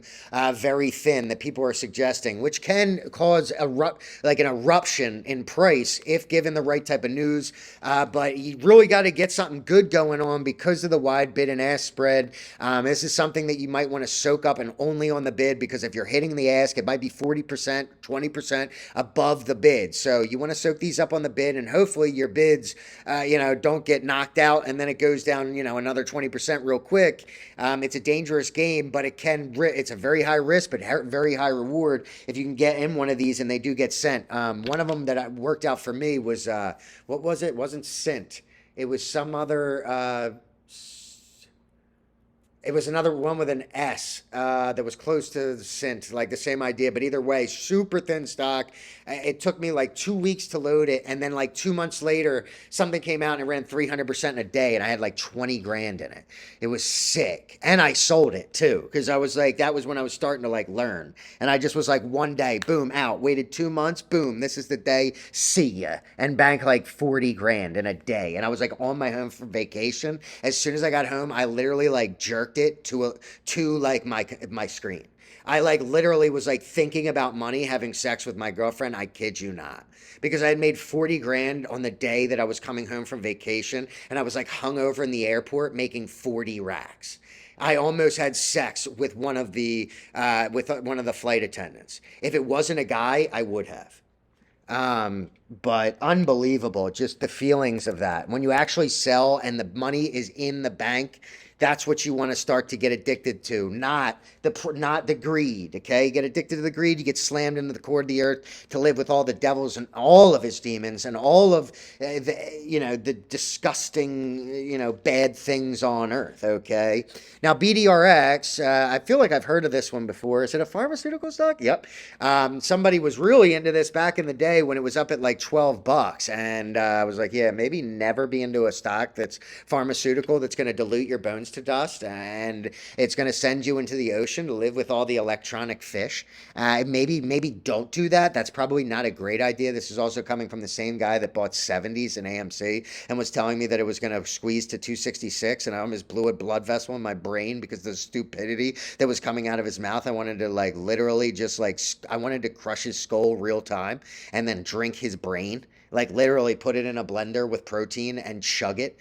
very thin that people are suggesting, which can cause an eruption in price if given the right type of news. But you really got to get something good going on because of the wide bid and ask spread. This is something that you might want to soak up and only on the bid, because if you're hitting the ask, it might be 40%, 20% above the bid. So you want to soak these up on the bid, and hopefully your bids, don't get knocked out and then it goes down, another 20% real quick. It's a dangerous game, but it's a very high risk, but very high reward if you can get in one of these and they do get sent. One of them that worked out for me was, what was it? It wasn't sent. It was some other, it was another one with an S that was close to the Cint, like the same idea. But either way, super thin stock. It took me like 2 weeks to load it. And then like 2 months later, something came out and it ran 300% in a day. And I had like 20 grand in it. It was sick. And I sold it too. Because I was like, that was when I was starting to like learn. And I just was like, one day, boom, out. Waited 2 months, boom, this is the day. See ya. And bank like 40 grand in a day. And I was like on my home for vacation. As soon as I got home, I literally like jerked it to like my screen. I like literally was like thinking about money, having sex with my girlfriend. I kid you not, because I had made 40 grand on the day that I was coming home from vacation, and I was like hungover in the airport making 40 racks. I almost had sex with one of the flight attendants. If it wasn't a guy, I would have. But unbelievable, just the feelings of that. When you actually sell and the money is in the bank, that's what you want to start to get addicted to, not the greed, okay? Get addicted to the greed, you get slammed into the core of the earth to live with all the devils and all of his demons and all of the disgusting, bad things on earth, okay? Now, BDRX, I feel like I've heard of this one before. Is it a pharmaceutical stock? Yep. Somebody was really into this back in the day when it was up at like $12, and I was like, yeah, maybe never be into a stock that's pharmaceutical that's going to dilute your bones to dust, and it's going to send you into the ocean to live with all the electronic fish. Maybe don't do that. That's probably not a great idea. This is also coming from the same guy that bought 70s in AMC and was telling me that it was going to squeeze to 266, and I almost blew a blood vessel in my brain because of the stupidity that was coming out of his mouth. I wanted to like literally just like, I wanted to crush his skull real time and then drink his brain, like literally put it in a blender with protein and chug it.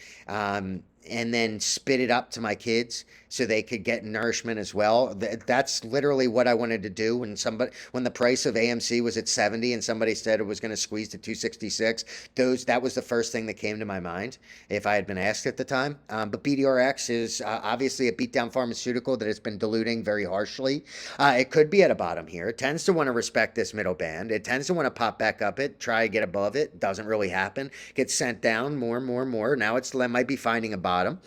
And then spit it up to my kids so they could get nourishment as well. That's literally what I wanted to do when the price of AMC was at 70 and somebody said it was going to squeeze to 266. That was the first thing that came to my mind if I had been asked at the time. But BDRX is obviously a beatdown pharmaceutical that has been diluting very harshly. It could be at a bottom here. It tends to want to respect this middle band. It tends to want to pop back up it, try to get above it. Doesn't really happen. Gets sent down more. Now it might be finding a bottom. bottom.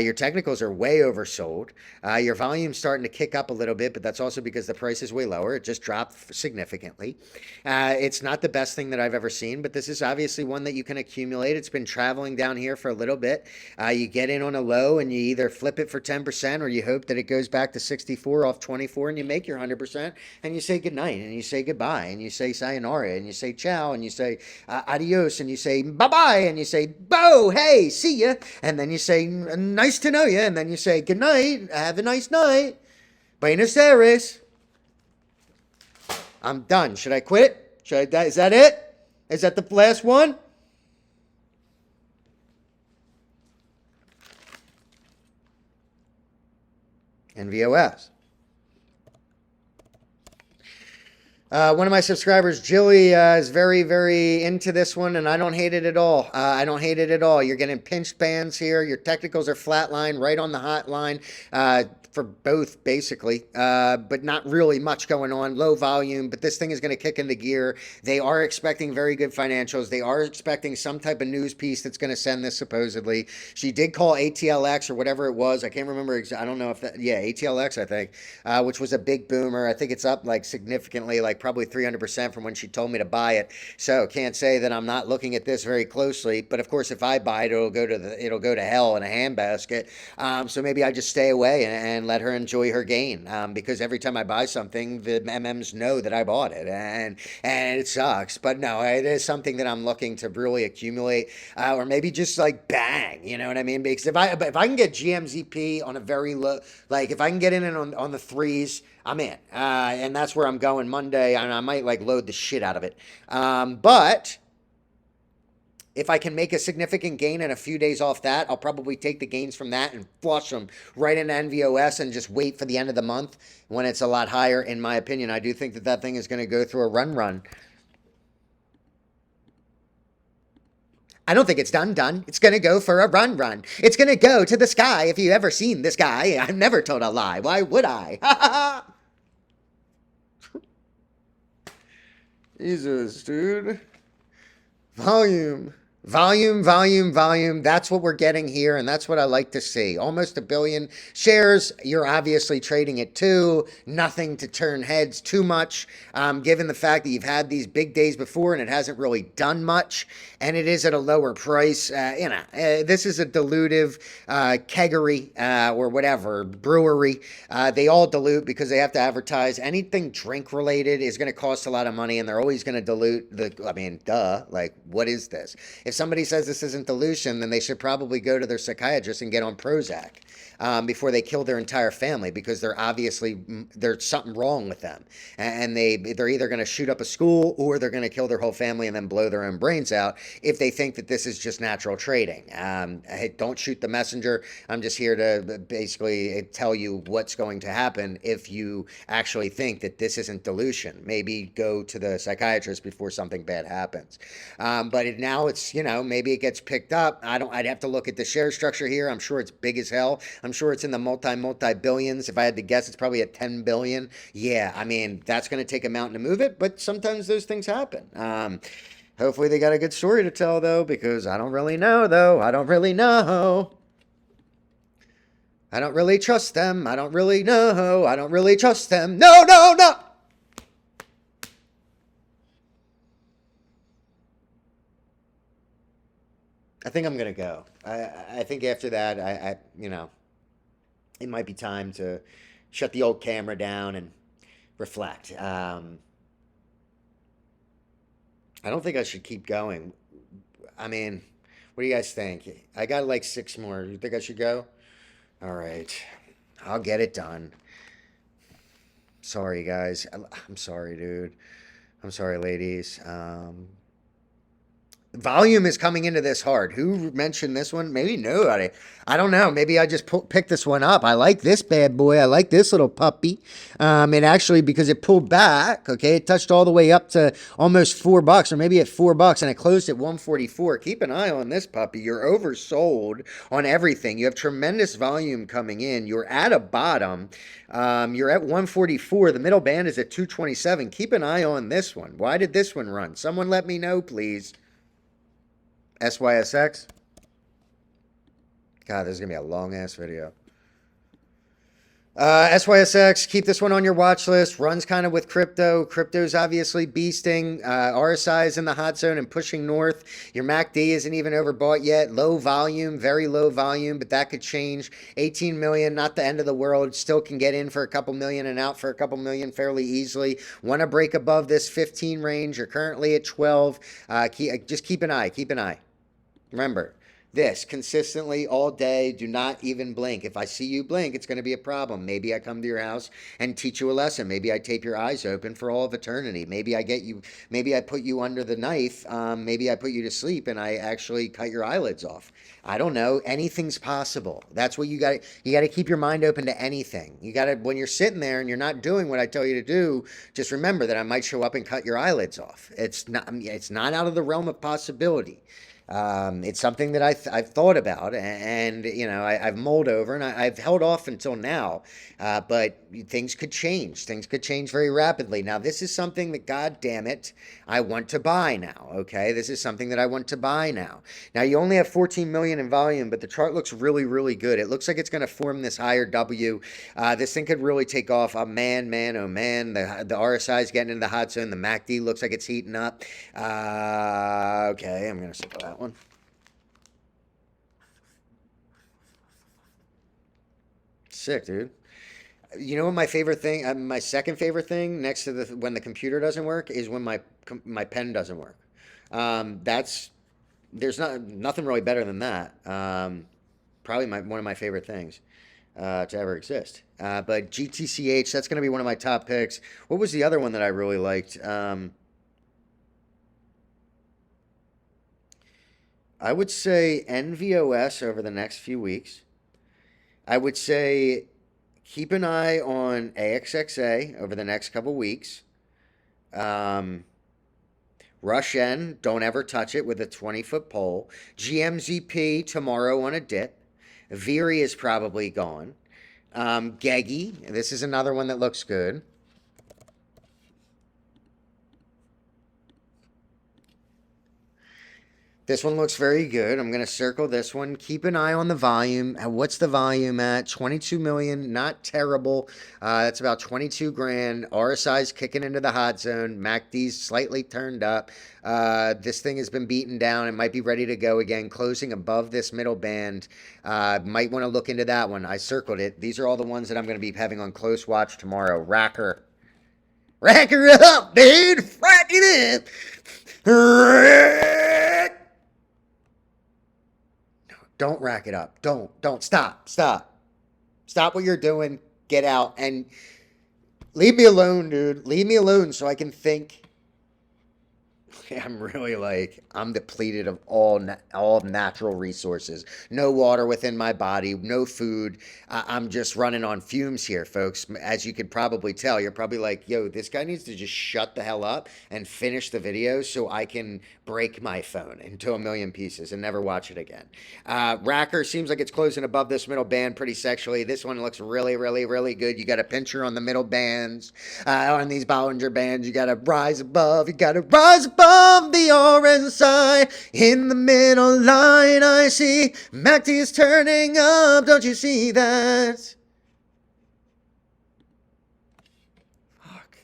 Your technicals are way oversold. Your volume's starting to kick up a little bit, but that's also because the price is way lower. It just dropped significantly. It's not the best thing that I've ever seen, but this is obviously one that you can accumulate. It's been traveling down here for a little bit. You get in on a low and you either flip it for 10% or you hope that it goes back to 64 off 24 and you make your 100% and you say goodnight and you say goodbye and you say sayonara and you say ciao and you say adios and you say bye-bye and you say bo, hey, see ya, and then you say nice to know you, and then you say goodnight, have a nice night, Buenos Aires. I'm done. Should I quit? Is that it? Is that the last one? NVOS. One of my subscribers, Jilly, is very, very into this one, and I don't hate it at all. I don't hate it at all. You're getting pinched bands here. Your technicals are flatline, right on the hot line for both, basically, but not really much going on. Low volume, but this thing is going to kick into gear. They are expecting very good financials. They are expecting some type of news piece that's going to send this, supposedly. She did call ATLX or whatever it was. I can't remember. I don't know if that, yeah, ATLX, I think, which was a big boomer. I think it's up like significantly, like probably 300% from when she told me to buy it. So can't say that I'm not looking at this very closely. But of course, if I buy it, it'll go to hell in a handbasket. So maybe I just stay away and let her enjoy her gain. Because every time I buy something, the MMs know that I bought it, and it sucks. But no, it is something that I'm looking to really accumulate, or maybe just like bang. You know what I mean? Because if I can get GMZP on a very low, like if I can get in on the threes, I'm in, and that's where I'm going Monday, and I might like load the shit out of it. But if I can make a significant gain and a few days off that, I'll probably take the gains from that and flush them right into NVOS and just wait for the end of the month when it's a lot higher. In my opinion, I do think that that thing is going to go through a run. I don't think it's done. It's going to go for a run. It's going to go to the sky. If you ever seen this guy, I've never told a lie. Why would I? Jesus, dude. Volume. That's what we're getting here, and that's what I like to see. Almost 1 billion shares. You're obviously trading at 2. Nothing to turn heads too much, given the fact that you've had these big days before and it hasn't really done much, and it is at a lower price. This is a dilutive keggery or whatever, brewery. They all dilute because they have to advertise. Anything drink-related is going to cost a lot of money, and they're always going to dilute duh. Like, what is this? If somebody says this isn't dilution, then they should probably go to their psychiatrist and get on Prozac before they kill their entire family, because there's something wrong with them, and they're either going to shoot up a school or they're going to kill their whole family and then blow their own brains out if they think that this is just natural trading. Hey, don't shoot the messenger. I'm just here to basically tell you what's going to happen if you actually think that this isn't dilution. Maybe go to the psychiatrist before something bad happens. But now it's, maybe it gets picked up. I'd have to look at the share structure here. I'm sure it's big as hell. I'm sure it's in the multi billions. If I had to guess, it's probably at 10 billion. Yeah, that's going to take a mountain to move it, but sometimes those things happen. Hopefully they got a good story to tell, though, because I don't really know, though. I don't really know. I don't really trust them. I don't really know. I don't really trust them. No. I think I'm going to go. I think after that, it might be time to shut the old camera down and reflect. I don't think I should keep going. What do you guys think? I got like 6 more. You think I should go? All right. I'll get it done. Sorry, guys. I'm sorry, dude. I'm sorry, ladies. Volume is coming into this hard. Who mentioned this one? Maybe nobody. I don't know. Maybe I just picked this one up. I like this bad boy. I like this little puppy. And actually, because it pulled back, okay, it touched all the way up to almost $4, or maybe at $4, and it closed at 144. Keep an eye on this puppy. You're oversold on everything. You have tremendous volume coming in. You're at a bottom. You're at 144. The middle band is at 227. Keep an eye on this one. Why did this one run? Someone let me know, please. SYSX. God, this is going to be a long-ass video. SYSX, keep this one on your watch list. Runs kind of with crypto. Crypto's obviously beasting. RSI is in the hot zone and pushing north. Your MACD isn't even overbought yet. Low volume, very low volume, but that could change. 18 million, not the end of the world. Still can get in for a couple million and out for a couple million fairly easily. Want to break above this 15 range. You're currently at 12. Just keep an eye. Keep an eye. Remember, this consistently all day. Do not even blink. If I see you blink, it's going to be a problem. Maybe I come to your house and teach you a lesson. Maybe I tape your eyes open for all of eternity. Maybe I get you. Maybe I put you under the knife. Maybe I put you to sleep and I actually cut your eyelids off. I don't know. Anything's possible. That's what you got. You got to keep your mind open to anything. You got to, when you're sitting there and you're not doing what I tell you to do, just remember that I might show up and cut your eyelids off. It's not out of the realm of possibility. It's something that I've thought about and you know, I've mulled over and I've held off until now, but things could change. Things could change very rapidly. Now, this is something that, God damn it, I want to buy now, okay? This is something that I want to buy now. Now, you only have 14 million in volume, but the chart looks really, really good. It looks like it's going to form this higher W. This thing could really take off. Oh, man, oh, man. The RSI is getting into the hot zone. The MACD looks like it's heating up. Okay, I'm going to circle that one. Sick, dude. You know what my favorite thing, my second favorite thing next to the when the computer doesn't work is when my pen doesn't work. There's nothing really better than that. Probably one of my favorite things to ever exist. But GTCH, that's going to be one of my top picks. What was the other one that I really liked? I would say NVOS over the next few weeks. I would say keep an eye on AXXA over the next couple weeks. RSHN, don't ever touch it with a 20-foot pole. GMZP tomorrow on a dip. VIRI is probably gone. GEGI, this is another one that looks good. This one looks very good. I'm going to circle this one. Keep an eye on the volume. What's the volume at? 22 million. Not terrible. That's about 22 grand. RSI's kicking into the hot zone. MACD's slightly turned up. This thing has been beaten down. It might be ready to go again. Closing above this middle band. Might want to look into that one. I circled it. These are all the ones that I'm going to be having on close watch tomorrow. RAKR. RAKR up, dude. Rack it up. Don't rack it up. Don't. Stop. Stop what you're doing. Get out and leave me alone, dude. Leave me alone so I can think. I'm really I'm depleted of all natural resources. No water within my body, no food. I'm just running on fumes here, folks. As you could probably tell, you're probably like, yo, this guy needs to just shut the hell up and finish the video so I can break my phone into a million pieces and never watch it again. RAKR seems like it's closing above this middle band pretty sexually. This one looks really, really, really good. You got a pincher on the middle bands. On these Bollinger Bands, you got to rise above. You got to rise above the RSI. In the middle line, I see MACD is turning up. Don't you see that? Fuck.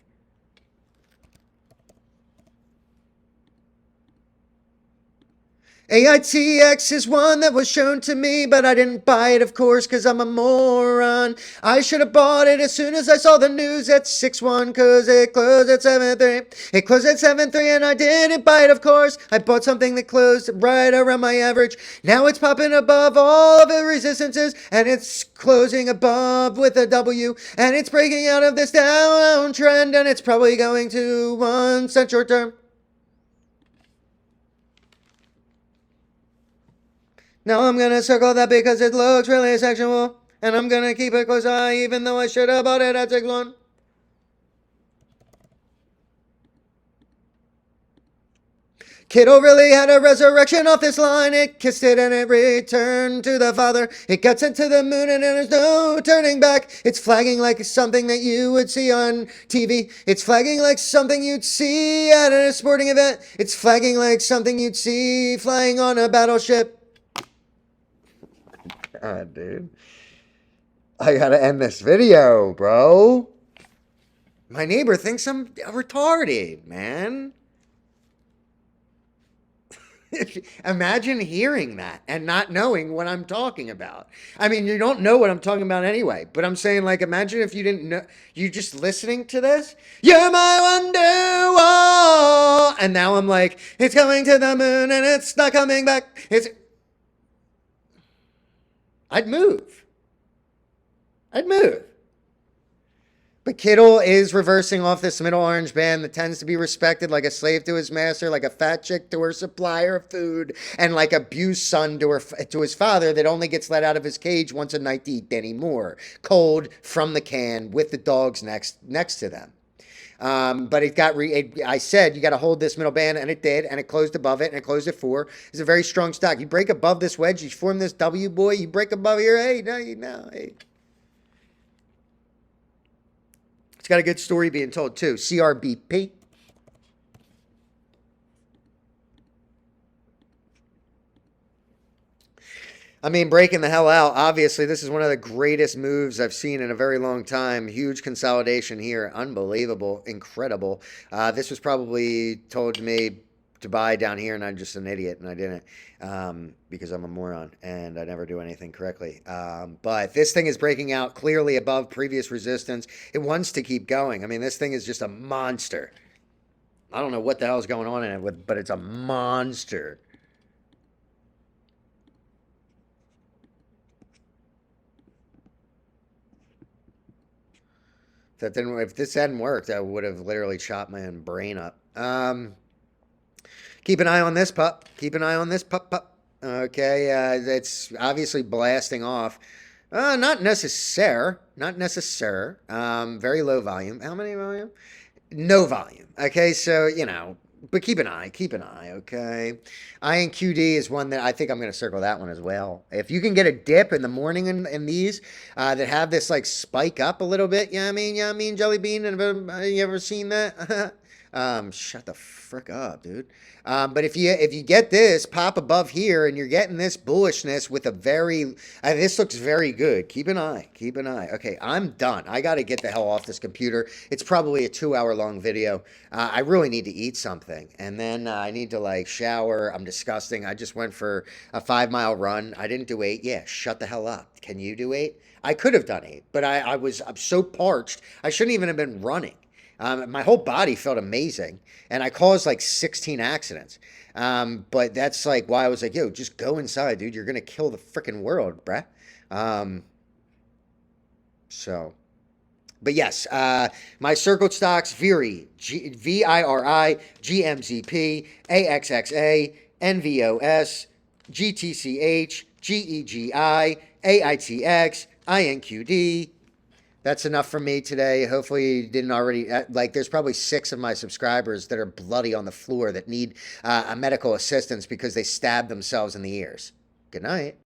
AITX is one that was shown to me, but I didn't buy it, of course, because I'm a moron. I should have bought it as soon as I saw the news at 6-1, because it closed at 7-3. It closed at 7-3, and I didn't buy it, of course. I bought something that closed right around my average. Now it's popping above all of the resistances, and it's closing above with a W, and it's breaking out of this downtrend, and it's probably going to 1 cent short term. Now I'm going to circle that because it looks really sexual. And I'm going to keep a close eye even though I should have bought it at 6-1. KITL really had a resurrection off this line. It kissed it and it returned to the Father. It gets into the moon and there's no turning back. It's flagging like something that you would see on TV. It's flagging like something you'd see at a sporting event. It's flagging like something you'd see flying on a battleship. God, dude. I gotta end this video, bro. My neighbor thinks I'm retarded, man. Imagine hearing that and not knowing what I'm talking about. I mean, you don't know what I'm talking about anyway, but I'm saying, like, imagine if you didn't know, you just listening to this. You're my wonderwall. And now I'm like, it's coming to the moon and it's not coming back. I'd move. I'd move. But KITL is reversing off this middle orange band that tends to be respected like a slave to his master, like a fat chick to her supplier of food, and like abused son to his father that only gets let out of his cage once a night to eat Denny Moore, cold from the can with the dogs next to them. But I said you got to hold this middle band, and it did, and it closed above it, and it closed at 4. It's a very strong stock. You break above this wedge, you form this W, boy. You break above here, hey, hey. It's got a good story being told, too. CRBP. I mean, breaking the hell out. Obviously, this is one of the greatest moves I've seen in a very long time. Huge consolidation here. Unbelievable. Incredible. This was probably told to me to buy down here, and I'm just an idiot, and I didn't because I'm a moron, and I never do anything correctly. But this thing is breaking out clearly above previous resistance. It wants to keep going. I mean, this thing is just a monster. I don't know what the hell is going on in it, but it's a monster. If this hadn't worked, I would have literally chopped my own brain up. Keep an eye on this pup. Keep an eye on this pup. Okay, it's obviously blasting off. Not necessary. Not necessary. Very low volume. How many volume? No volume. Okay, so, you know, but keep an eye. Keep an eye, okay? INQD is one that I think I'm going to circle that one as well. If you can get a dip in the morning in these that have this, like, spike up a little bit, yeah, I mean, Jelly Bean, you ever seen that? Shut the frick up, dude. But if you get this pop above here and you're getting this bullishness with a very, this looks very good. Keep an eye. Keep an eye. Okay, I'm done. I got to get the hell off this computer. It's probably a 2-hour-long video. I really need to eat something. And then I need to, like, shower. I'm disgusting. I just went for a 5-mile run. I didn't do 8. Yeah, shut the hell up. Can you do 8? I could have done 8, but I'm so parched. I shouldn't even have been running. My whole body felt amazing, and I caused like 16 accidents. But that's like why I was like, yo, just go inside, dude. You're going to kill the freaking world, bruh. But yes, my circled stocks, VIRI, VIRI, GMZP, AXXA, NVOS, GTCH, GEGI, AITX, INQD. That's enough for me today. Hopefully you didn't already, like, there's probably 6 of my subscribers that are bloody on the floor that need a medical assistance because they stabbed themselves in the ears. Good night.